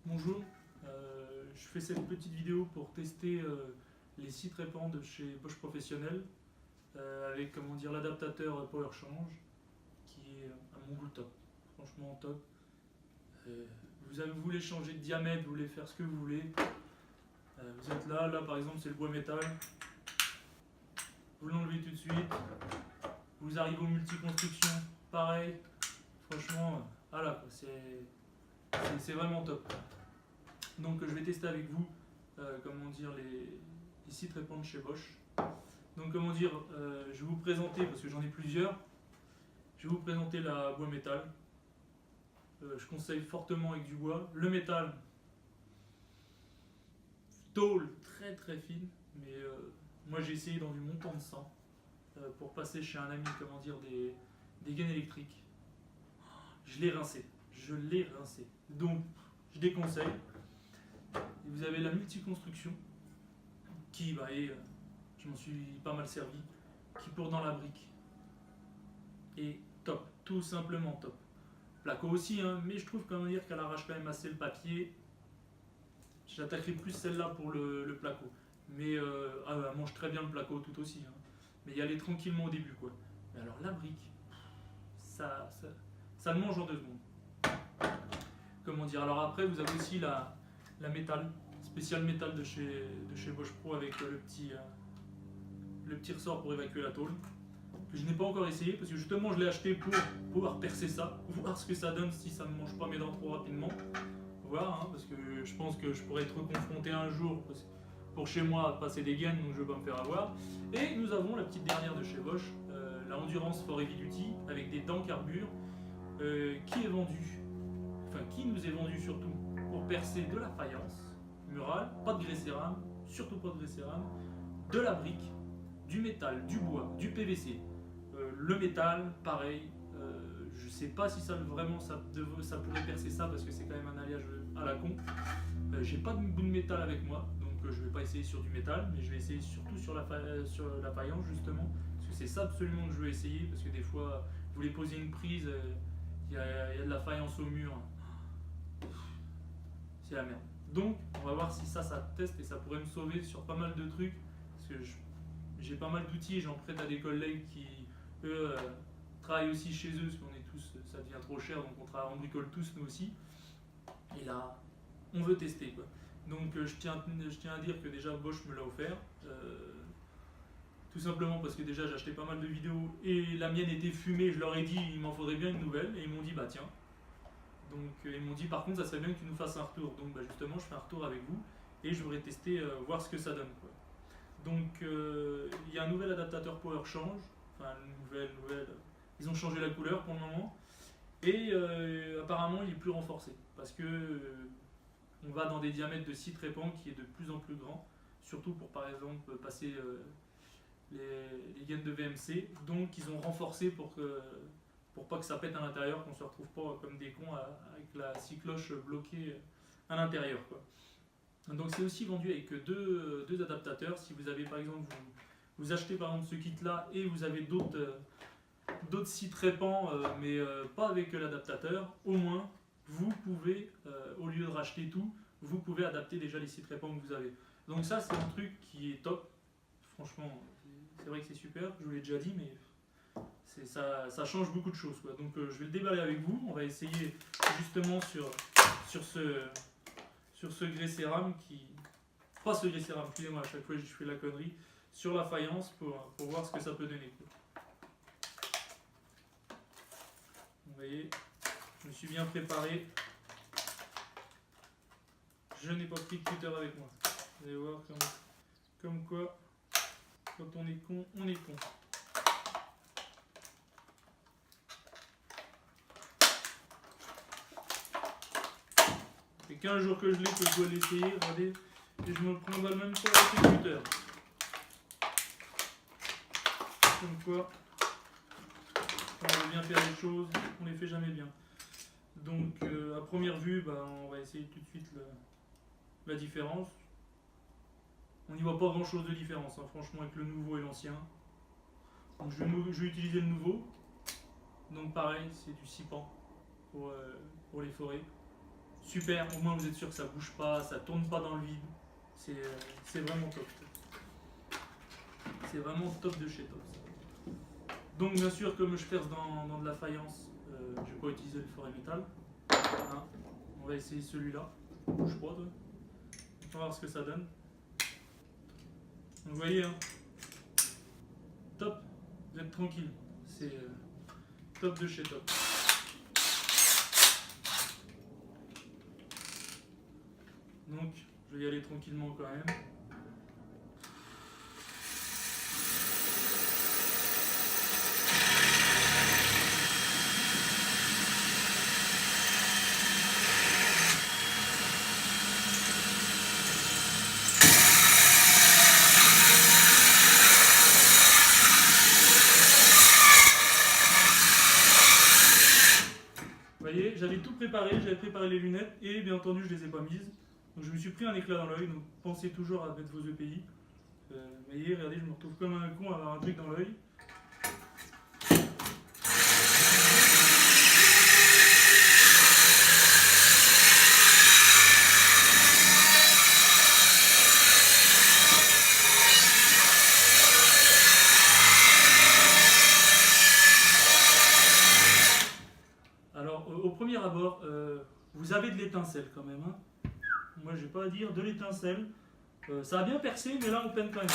Bonjour, je fais cette petite vidéo pour tester les scies trépans de chez Bosch Professionnel avec comment dire l'adaptateur Power Change qui est à mon goût top, franchement top. Vous voulez changer de diamètre, vous voulez faire ce que vous voulez. Vous êtes là par exemple c'est le bois métal, vous l'enlevez tout de suite, vous arrivez aux multi-constructions, pareil, franchement, voilà quoi, c'est vraiment top. Donc je vais tester avec vous comment dire les scies trépans de chez Bosch. Donc comment dire, je vais vous présenter, parce que j'en ai plusieurs, je vais vous présenter la bois métal. Je conseille fortement avec du bois. Le métal, tôle très très fine, mais moi j'ai essayé dans du montant de 100 pour passer chez un ami, comment dire, des gaines électriques. Je l'ai rincé, Donc je déconseille. Et vous avez la multiconstruction qui je m'en suis pas mal servi, qui pour dans la brique. Et top, tout simplement top. Placo aussi, hein, mais je trouve comment dire qu'elle arrache quand même assez le papier. J'attaquerai plus celle-là pour le placo. Mais elle mange très bien le placo tout aussi. Hein. Mais y aller tranquillement au début quoi. Mais alors la brique, ça le mange en 2 secondes. Comment dire. Alors après vous avez aussi la métal, spéciale métal de chez Bosch Pro avec le petit ressort pour évacuer la tôle. Que je n'ai pas encore essayé parce que justement je l'ai acheté pour pouvoir percer ça, voir ce que ça donne si ça ne mange pas mes dents trop rapidement. Voir, hein, parce que je pense que je pourrais être confronté un jour pour chez moi à passer des gaines, donc je ne veux pas me faire avoir. Et nous avons la petite dernière de chez Bosch, la Endurance for Heavy Duty avec des dents carbure qui est vendue, enfin qui nous est vendue surtout pour percer de la faïence murale, pas de grès cérame, surtout pas de grès cérame, de la brique, du métal, du bois, du PVC. Le métal, pareil, je sais pas si ça vraiment ça pourrait percer ça parce que c'est quand même un alliage à la con. J'ai pas de bout de métal avec moi, donc je vais pas essayer sur du métal, mais je vais essayer surtout sur la faïence justement, parce que c'est ça absolument que je veux essayer, parce que des fois vous voulez poser une prise, il y a de la faïence au mur, c'est la merde. Donc on va voir si ça teste et ça pourrait me sauver sur pas mal de trucs, parce que j'ai pas mal d'outils, j'en prête à des collègues qui eux travaillent aussi chez eux, parce qu'on est tous, ça devient trop cher, donc on bricole tous nous aussi. Et là, on veut tester quoi. Donc je tiens à dire que déjà Bosch me l'a offert. Tout simplement parce que déjà j'ai acheté pas mal de vidéos et la mienne était fumée, je leur ai dit il m'en faudrait bien une nouvelle et ils m'ont dit bah tiens. Donc ils m'ont dit par contre ça serait bien que tu nous fasses un retour. Donc bah, justement je fais un retour avec vous et je voudrais tester, voir ce que ça donne quoi. Donc il y a un nouvel adaptateur Power Change, enfin nouvelle, ils ont changé la couleur pour le moment et apparemment il est plus renforcé parce que on va dans des diamètres de scie trépans qui est de plus en plus grand, surtout pour par exemple passer les gaines de VMC. Donc ils ont renforcé pour pas que ça pète à l'intérieur, qu'on se retrouve pas comme des cons avec la scie cloche bloquée à l'intérieur quoi. Donc c'est aussi vendu avec deux adaptateurs. Si vous avez par exemple vous achetez par exemple ce kit là et vous avez d'autres scies trépans mais pas avec l'adaptateur, au moins vous pouvez, au lieu de racheter tout, vous pouvez adapter déjà les scies trépans que vous avez. Donc ça c'est un truc qui est top. Franchement, c'est vrai que c'est super, je vous l'ai déjà dit, mais ça change beaucoup de choses quoi. Donc je vais le déballer avec vous. On va essayer justement sur ce grès cérame qui... Pas ce grès cérame, excusez-moi, à chaque fois je fais la connerie. Sur la faïence pour voir ce que ça peut donner quoi. Vous voyez, je me suis bien préparé. Je n'ai pas pris de cutter avec moi. Vous allez voir comme quoi, quand on est con, on est con. Ça fait 15 jours que je l'ai, que je dois l'essayer, regardez, et je me prendrai même pas avec le cutter. Comme quoi, quand on veut bien faire les choses, on les fait jamais bien. Donc à première vue, bah, on va essayer tout de suite la différence. On n'y voit pas grand chose de différence, hein, franchement, avec le nouveau et l'ancien. Donc je vais utiliser le nouveau. Donc pareil, c'est du 6 pans pour les forêts. super, au moins vous êtes sûr que ça bouge pas, ça tourne pas dans le vide. C'est vraiment top. C'est vraiment top de chez top. Donc bien sûr, comme je perce dans de la faïence, je vais pas utiliser le forêt métal. Hein. On va essayer celui-là. Bouge pas toi. On va voir ce que ça donne. Donc, vous voyez, hein, top, vous êtes tranquille. C'est top de chez top. Donc, je vais y aller tranquillement quand même. Vous voyez, j'avais tout préparé, j'avais préparé les lunettes et bien entendu je les ai pas mises. Donc je me suis pris un éclat dans l'œil, donc pensez toujours à mettre vos EPI. Vous voyez, regardez, je me retrouve comme un con à avoir un truc dans l'œil. Alors, au premier abord, vous avez de l'étincelle quand même. Hein. Moi, j'ai pas à dire de l'étincelle. Ça a bien percé, mais là, on peine quand même.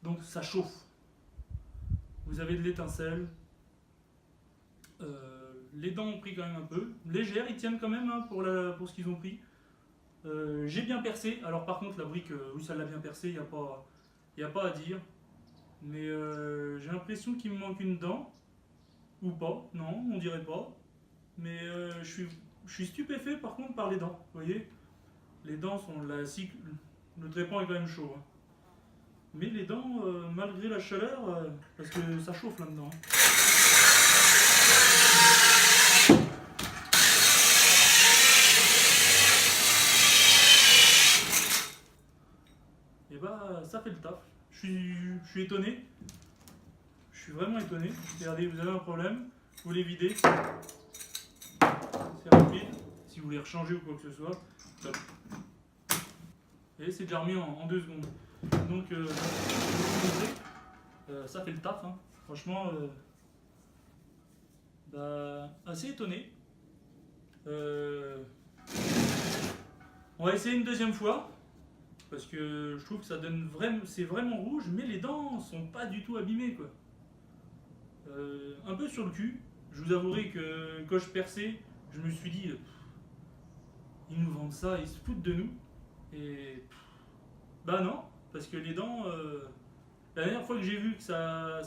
Donc ça chauffe. Vous avez de l'étincelle. Les dents ont pris quand même un peu. Légères, ils tiennent quand même hein, pour ce qu'ils ont pris. J'ai bien percé. Alors par contre la brique, oui ça l'a bien percé, il n'y a pas à dire. Mais j'ai l'impression qu'il me manque une dent. Ou pas, non, on dirait pas. Mais je suis stupéfait par contre par les dents. Vous voyez, les dents sont le trépan est quand même chaud. Hein. Mais les dents, malgré la chaleur, parce que ça chauffe là-dedans. Hein. Et bah, ça fait le taf. Je suis étonné. Je suis vraiment étonné. Regardez, vous avez un problème, vous les videz. C'est rapide. Si vous voulez rechanger ou quoi que ce soit, top. Et c'est déjà remis en 2 secondes. Donc, je vais vous montrer. Ça fait le taf. Hein. Franchement, assez étonné. On va essayer une deuxième fois. Parce que je trouve que ça donne vraiment, c'est vraiment rouge, mais les dents sont pas du tout abîmées quoi. Un peu sur le cul. Je vous avouerai que quand je perçais, je me suis dit, ils nous vendent ça, ils se foutent de nous. Et bah non, parce que les dents, la dernière fois que j'ai vu que ça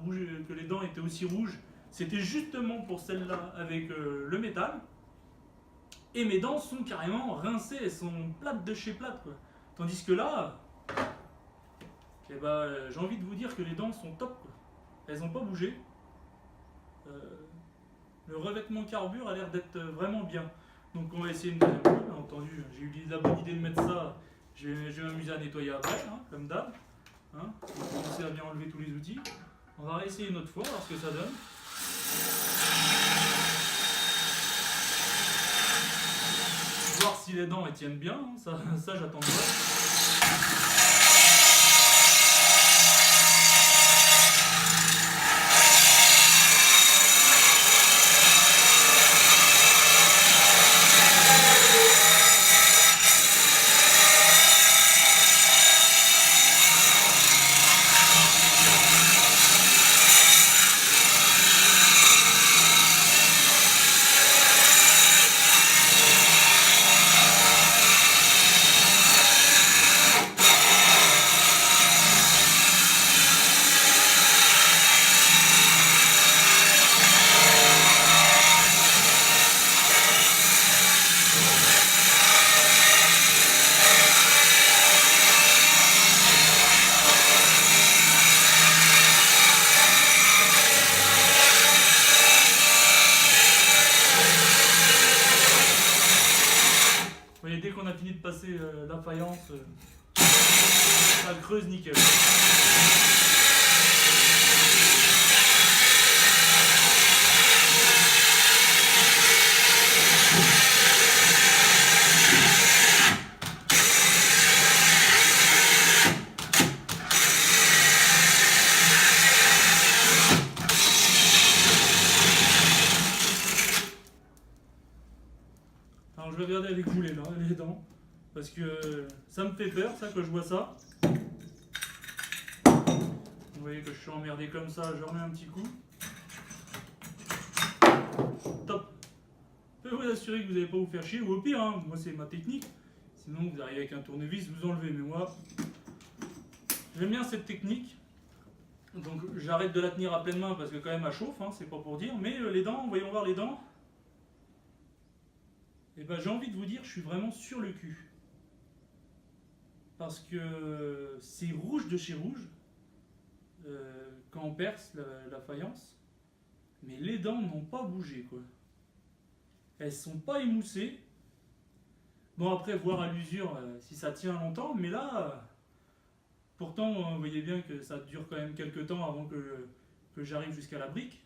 rouge, que les dents étaient aussi rouges, c'était justement pour celle-là avec le métal. Et mes dents sont carrément rincées, elles sont plates de chez plates quoi. Tandis que là, eh ben, j'ai envie de vous dire que les dents sont top. Quoi. Elles n'ont pas bougé. Le revêtement carbure a l'air d'être vraiment bien. Donc on va essayer une deuxième fois, bien entendu. J'ai eu la bonne idée de mettre ça. Je vais m'amuser à nettoyer après, hein, comme d'hab. Hein, on va commencer à bien enlever tous les outils. On va réessayer une autre fois, voir ce que ça donne. Voir si les dents elles tiennent bien, hein. Ça j'attends de voir. faïence, ça le creuse nickel. Alors je vais regarder avec vous les dents, parce que ça me fait peur, ça, quand je vois ça. Vous voyez que je suis emmerdé comme ça, je remets un petit coup. Top. Je peux vous assurer que vous n'allez pas vous faire chier, ou au pire, hein, moi c'est ma technique. Sinon vous arrivez avec un tournevis, vous enlevez, mais moi, j'aime bien cette technique. Donc j'arrête de la tenir à pleine main parce que quand même elle chauffe, hein, c'est pas pour dire. Mais les dents, voyons voir les dents. Et ben j'ai envie de vous dire, je suis vraiment sur le cul. Parce que c'est rouge de chez rouge. Quand on perce la faïence. Mais les dents n'ont pas bougé, quoi. Elles sont pas émoussées. Bon, après, voir à l'usure si ça tient longtemps. Mais là, pourtant, vous voyez bien que ça dure quand même quelques temps avant que j'arrive jusqu'à la brique.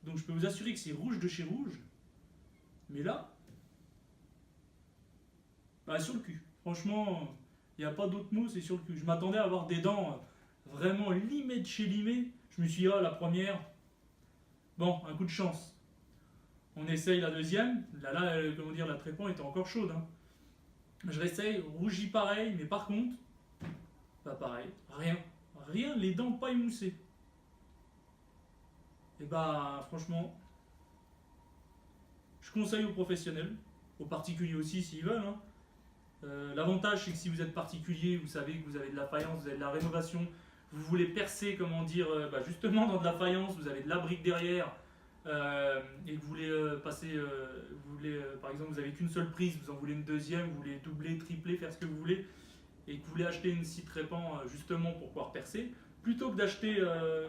Donc je peux vous assurer que c'est rouge de chez rouge. Mais là, bah, sur le cul. Franchement, il n'y a pas d'autre mot, c'est sur le cul. Je m'attendais à avoir des dents vraiment limées de chez limées. Je me suis dit, ah, la première, bon, un coup de chance. On essaye la deuxième. Là, comment dire, la traitement était encore chaude. Hein. Je réessaye, rougi pareil, mais par contre, pas pareil, rien, les dents pas émoussées. Et bah, franchement, je conseille aux professionnels, aux particuliers aussi s'ils veulent. Hein. L'avantage, c'est que si vous êtes particulier, vous savez que vous avez de la faïence, vous avez de la rénovation, vous voulez percer, comment dire, justement dans de la faïence, vous avez de la brique derrière, et que vous voulez passer, par exemple, vous avez qu'une seule prise, vous en voulez une deuxième, vous voulez doubler, tripler, faire ce que vous voulez, et que vous voulez acheter une scie trépant justement pour pouvoir percer, plutôt que d'acheter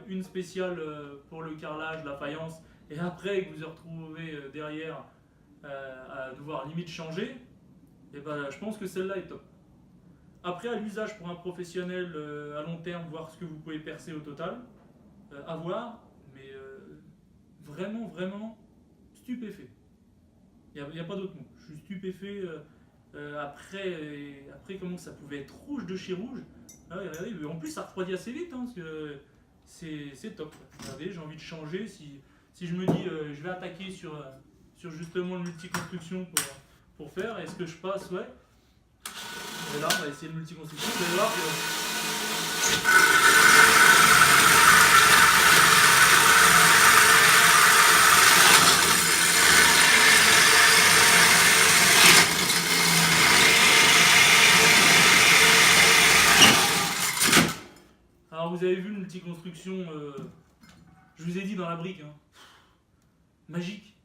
une spéciale pour le carrelage, la faïence, et après que vous vous retrouvez derrière à devoir limite changer, et ben, je pense que celle-là est top. Après, à l'usage pour un professionnel à long terme, voir ce que vous pouvez percer au total, à voir, mais vraiment stupéfait. Il n'y a pas d'autre mot. Je suis stupéfait. Après, comment ça pouvait être rouge de chez rouge. Ah, regardez, en plus, ça refroidit assez vite, hein, parce que c'est top. Regardez, j'ai envie de changer. Si je me dis, je vais attaquer sur justement le multi-construction pour faire, est-ce que je passe? Ouais. Et là, on va essayer le multi-construction. Vous allez voir que... Alors, vous avez vu le multi-construction, je vous ai dit dans la brique, hein. Magique.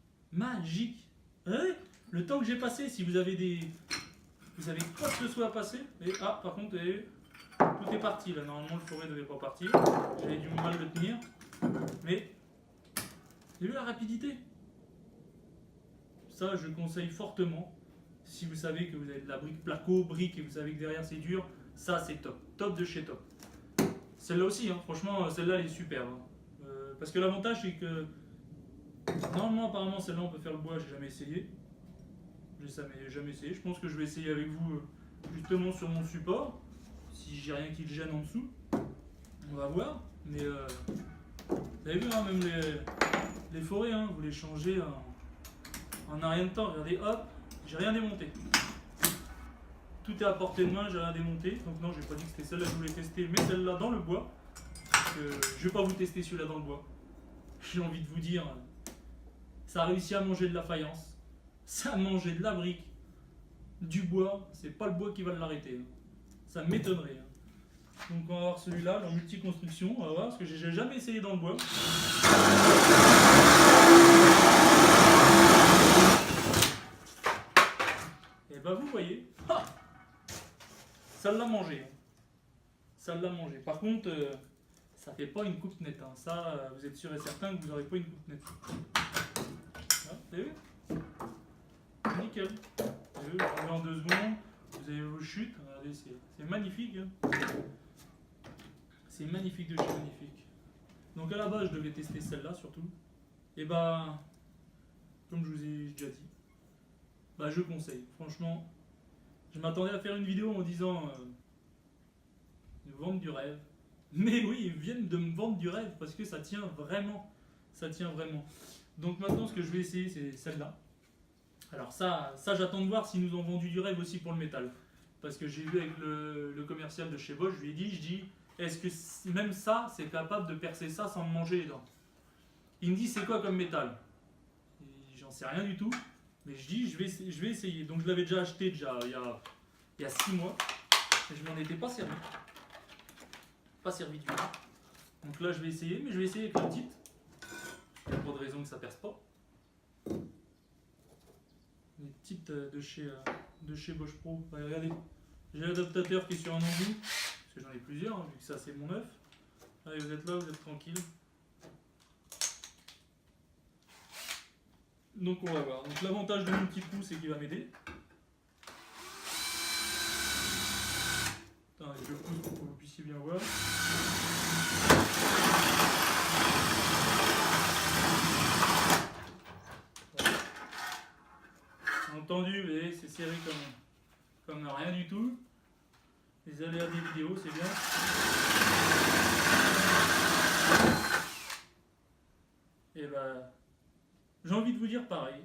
Ouais, le temps que j'ai passé, si vous avez quoi que ce soit à passer, et par contre, tout est parti là. Normalement, le forêt ne devait pas partir. J'avais du mal de le tenir, mais j'ai vu la rapidité. Ça, je conseille fortement. Si vous savez que vous avez de la brique brique et vous savez que derrière c'est dur, ça c'est top. Top de chez top. Celle-là aussi, hein, franchement, celle-là elle est superbe. Hein. Parce que l'avantage c'est que normalement, apparemment, celle-là on peut faire le bois, j'ai jamais essayé. Jamais essayé. Je pense que je vais essayer avec vous justement sur mon support. Si j'ai rien qui le gêne en dessous. On va voir. Mais vous avez vu, hein, même les forêts, hein, vous les changez en un rien de temps. Regardez, hop, j'ai rien démonté. Tout est à portée de main, j'ai rien démonté. Donc non, j'ai pas dit que c'était celle-là que je voulais tester, mais celle-là dans le bois. Je vais pas vous tester celui-là dans le bois. J'ai envie de vous dire, ça a réussi à manger de la faïence. Ça a mangé de la brique, du bois, c'est pas le bois qui va l'arrêter. Hein. Ça m'étonnerait. Hein. Donc on va voir celui-là, en multi-construction, on va voir, parce que j'ai jamais essayé dans le bois. Et ben vous voyez, ça l'a mangé. Hein. Ça l'a mangé. Par contre, ça fait pas une coupe nette. Hein. Ça, vous êtes sûr et certain que vous n'aurez pas une coupe nette. Ah, vous avez vu ? Nickel. Vous avez vu, en 2 secondes, vous avez vos chutes. Regardez, regardez, c'est magnifique. Hein. C'est magnifique de chez magnifique. Donc à la base, je devais tester celle-là surtout. Et bah, comme je vous ai déjà dit, bah je conseille. Franchement, je m'attendais à faire une vidéo en disant vendre du rêve. Mais oui, ils viennent de me vendre du rêve parce que ça tient vraiment. Ça tient vraiment. Donc maintenant, ce que je vais essayer, c'est celle-là. Alors ça j'attends de voir s'ils nous ont vendu du rêve aussi pour le métal. Parce que j'ai vu avec le commercial de chez Bosch, je lui ai dit, est-ce que même ça, c'est capable de percer ça sans me manger les dents? Il me dit, c'est quoi comme métal? J'en sais rien du tout, mais je dis, je vais essayer. Donc je l'avais déjà acheté il y a 6 mois, et je m'en étais pas servi. Pas servi du tout. Donc là, je vais essayer, mais je vais essayer avec la petite. Il n'y a pas de raison que ça perce pas. Les petites de chez Bosch Pro. Ouais, regardez, j'ai l'adaptateur qui est sur un embout, parce que j'en ai plusieurs, hein, vu que ça c'est mon œuf. Allez, vous êtes là, vous êtes tranquille. Donc on va voir. Donc l'avantage de mon petit pouce, c'est qu'il va m'aider. Attendez, je pousse pour que vous puissiez bien voir. Entendu, vous voyez, c'est serré comme rien du tout. Les aléas des vidéos, c'est bien. Et bah, j'ai envie de vous dire pareil.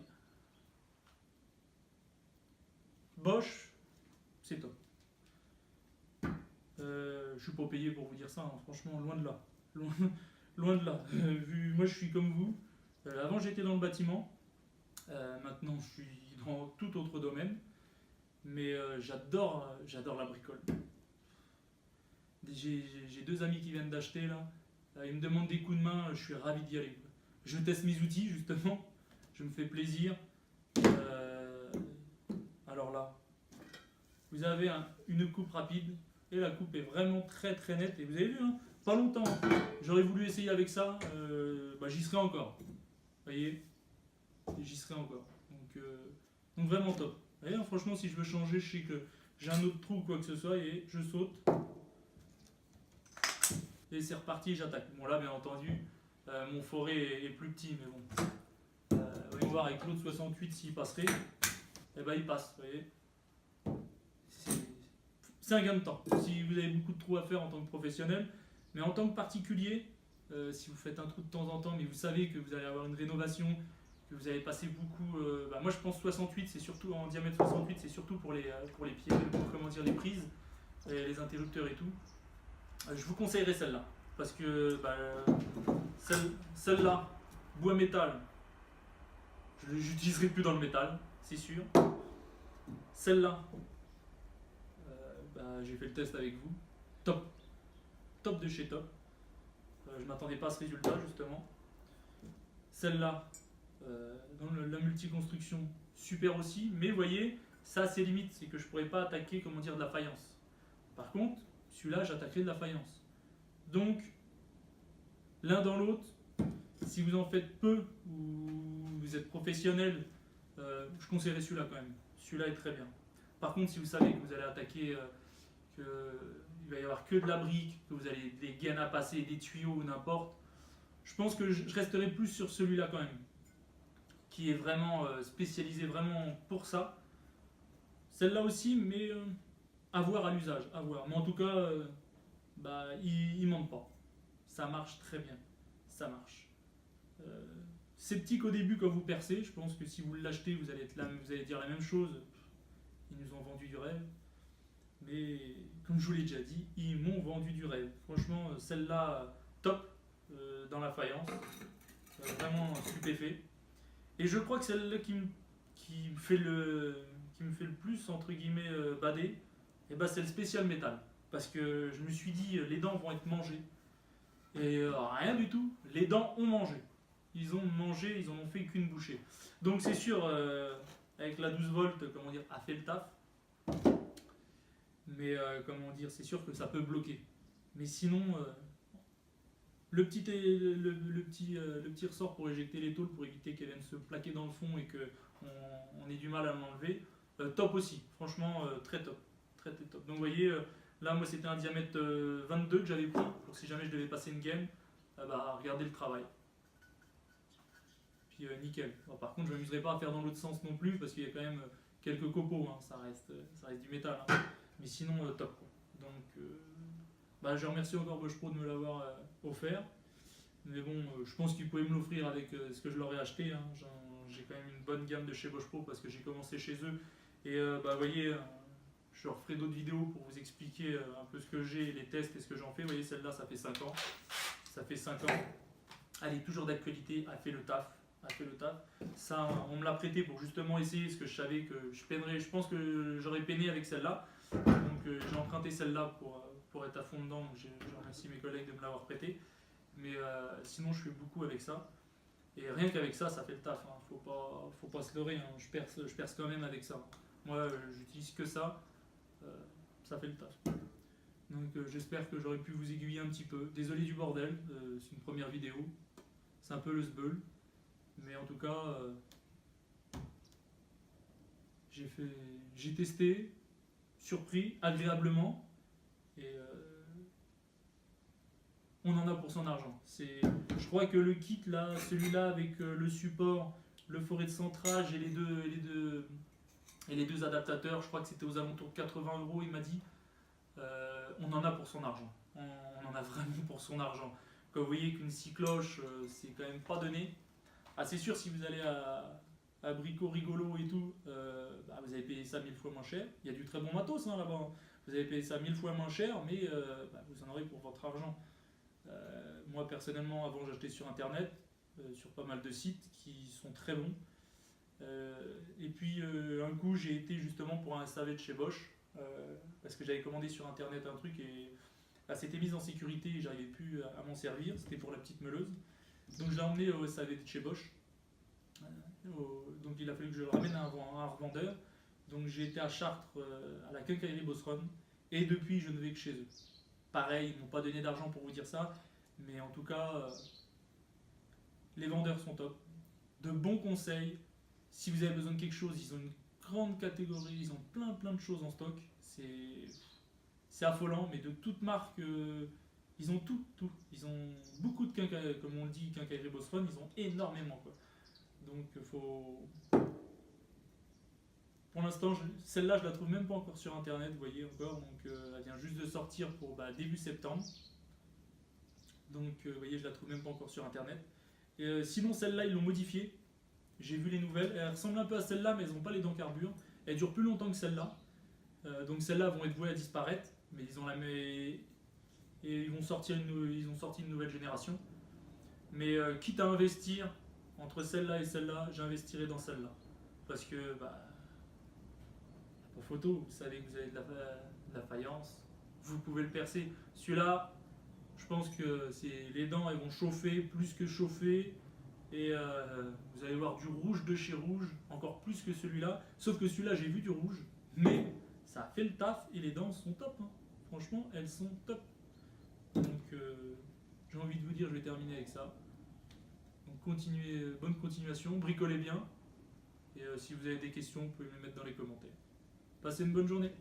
Bosch, c'est top. Je suis pas payé pour vous dire ça, hein. Franchement, loin de là. Loin de là. Moi, je suis comme vous. Avant, j'étais dans le bâtiment. Maintenant, je suis dans tout autre domaine. Mais j'adore la bricole. J'ai 2 amis qui viennent d'acheter là. Ils me demandent des coups de main, je suis ravi d'y aller. Je teste mes outils justement. Je me fais plaisir. Alors là, vous avez une coupe rapide. Et la coupe est vraiment très très nette. Et vous avez vu, hein, pas longtemps. J'aurais voulu essayer avec ça. J'y serai encore. Vous voyez, j'y serai encore. Donc vraiment top. Vous voyez, hein, franchement, si je veux changer, je sais que j'ai un autre trou ou quoi que ce soit. Et je saute. Et c'est reparti, j'attaque. Bon là, bien entendu, mon forêt est plus petit. Mais bon. Voyons voir avec l'autre 68 s'il passerait. Et ben il passe, vous voyez. C'est un gain de temps. Si vous avez beaucoup de trous à faire en tant que professionnel, mais en tant que particulier, si vous faites un trou de temps en temps, mais vous savez que vous allez avoir une rénovation, que vous allez passer beaucoup. Moi je pense 68, c'est surtout en diamètre 68, c'est surtout pour les pieds, les prises, les interrupteurs et tout. Je vous conseillerais celle-là, parce que celle-là, bois métal, je l'utiliserai plus dans le métal, c'est sûr. Celle-là, j'ai fait le test avec vous. Top de chez top. Je m'attendais pas à ce résultat justement. Celle-là, dans la multiconstruction, super aussi. Mais vous voyez, ça a ses limites. C'est que je pourrais pas attaquer, de la faïence. Par contre, celui-là, j'attaquerai de la faïence. Donc, l'un dans l'autre, si vous en faites peu ou vous êtes professionnel, je conseillerais celui-là quand même. Celui-là est très bien. Par contre, si vous savez que vous allez attaquer, qu'il va y avoir que de la brique, que vous avez des gaines à passer, des tuyaux ou n'importe, je pense que je resterai plus sur celui-là quand même, qui est vraiment spécialisé vraiment pour ça. Celle-là aussi, mais à voir à l'usage, à voir. Mais en tout cas, il manque pas. Ça marche très bien. Ça marche. C'est petit qu'au début quand vous percez. Je pense que si vous l'achetez, vous allez dire la même chose. Ils nous ont vendu du rêve. Mais comme je vous l'ai déjà dit, ils m'ont vendu du rêve. Franchement, celle-là, top dans la faïence. Vraiment stupéfait. Et je crois que celle-là qui me fait le plus, entre guillemets, bader, c'est le spécial métal. Parce que je me suis dit, les dents vont être mangées. Et rien du tout. Les dents ont mangé. Ils ont mangé, ils en ont fait qu'une bouchée. Donc c'est sûr, avec la 12 volts, a fait le taf. Mais c'est sûr que ça peut bloquer. Mais sinon, le petit ressort pour éjecter les tôles, pour éviter qu'elles viennent se plaquer dans le fond et qu'on ait du mal à l'enlever, top aussi. Franchement, très top. très top. Donc vous voyez, là moi c'était un diamètre 22 que j'avais pris, pour si jamais je devais passer une game, bah regardez le travail. Puis nickel. Bon, par contre je ne m'amuserai pas à faire dans l'autre sens non plus, parce qu'il y a quand même quelques copeaux, hein, ça reste du métal. Hein. Mais sinon top quoi. Donc bah, je remercie encore Bosch Pro de me l'avoir offert. Mais bon, je pense qu'ils pouvaient me l'offrir avec ce que je leur ai acheté. Hein. J'ai quand même une bonne gamme de chez Bosch Pro parce que j'ai commencé chez eux. Et bah, vous voyez, je leur ferai d'autres vidéos pour vous expliquer un peu ce que j'ai, les tests et ce que j'en fais. Vous voyez, celle-là, ça fait 5 ans. Ça fait 5 ans. Elle est toujours d'actualité, elle fait le taf. Elle fait le taf. Ça, on me l'a prêté pour justement essayer parce que je savais que je peinerais. Je pense que j'aurais peiné avec celle-là. Donc j'ai emprunté celle-là pour être à fond dedans. Donc je remercie mes collègues de me l'avoir prêté. Mais sinon, je fais beaucoup avec ça. Et rien qu'avec ça, ça fait le taf. Hein. Faut pas se leurrer. Hein. Je perce quand même avec ça. Moi, j'utilise que ça. Ça fait le taf. Donc j'espère que j'aurais pu vous aiguiller un petit peu. Désolé du bordel. C'est une première vidéo. C'est un peu le sbeul. Mais en tout cas, j'ai testé, surpris, agréablement. Et on en a pour son argent. Je crois que le kit là, celui-là avec le support, le forêt de centrage et les deux adaptateurs, je crois que c'était aux alentours de 80 €, il m'a dit. On en a pour son argent. On en a vraiment pour son argent. Quand vous voyez qu'une scie cloche, c'est quand même pas donné. Ah, c'est sûr, si vous allez à Brico Rigolo et tout, bah, vous allez payer ça 1000 fois moins cher. Il y a du très bon matos hein, là-bas. Vous allez payer ça 1000 fois moins cher, mais bah, vous en aurez pour votre argent. Moi personnellement, avant j'achetais sur internet, sur pas mal de sites qui sont très bons. Et puis un coup j'ai été justement pour un SAV de chez Bosch, parce que j'avais commandé sur internet un truc et bah, c'était mis en sécurité et j'arrivais plus à m'en servir, c'était pour la petite meuleuse. Donc je l'ai emmené au SAV de chez Bosch. Donc il a fallu que je le ramène à un revendeur. Donc j'ai été à Chartres, à la quincaillerie Bosseron, et depuis je ne vais que chez eux. Pareil, ils ne m'ont pas donné d'argent pour vous dire ça, mais en tout cas, les vendeurs sont top. De bons conseils. Si vous avez besoin de quelque chose, ils ont une grande catégorie, ils ont plein de choses en stock. C'est affolant, mais de toute marque, ils ont tout. Ils ont beaucoup de quincaillerie, comme on le dit, quincaillerie Bosseron, ils ont énormément quoi. Donc faut. Pour l'instant, celle-là, je la trouve même pas encore sur internet, vous voyez encore. Donc elle vient juste de sortir pour début septembre. Donc vous voyez, je la trouve même pas encore sur internet. Et, sinon, celle-là, ils l'ont modifiée. J'ai vu les nouvelles. Elle ressemble un peu à celle-là, mais elles n'ont pas les dents carbure. Elle dure plus longtemps que celle-là. Donc celles-là vont être vouées à disparaître. Mais ils ont et ils ont sorti une nouvelle génération. Mais quitte à investir entre celle-là et celle-là, j'investirai dans celle-là. Parce que bah, pour photo, vous savez que vous avez de la faïence, vous pouvez le percer. Celui-là, je pense que les dents elles vont chauffer plus que chauffer. Et vous allez voir du rouge de chez rouge, encore plus que celui-là. Sauf que celui-là, j'ai vu du rouge, mais ça fait le taf et les dents sont top. Hein. Franchement, elles sont top. Donc, j'ai envie de vous dire, je vais terminer avec ça. Donc, bonne continuation, bricolez bien. Et si vous avez des questions, vous pouvez me les mettre dans les commentaires. Passez une bonne journée.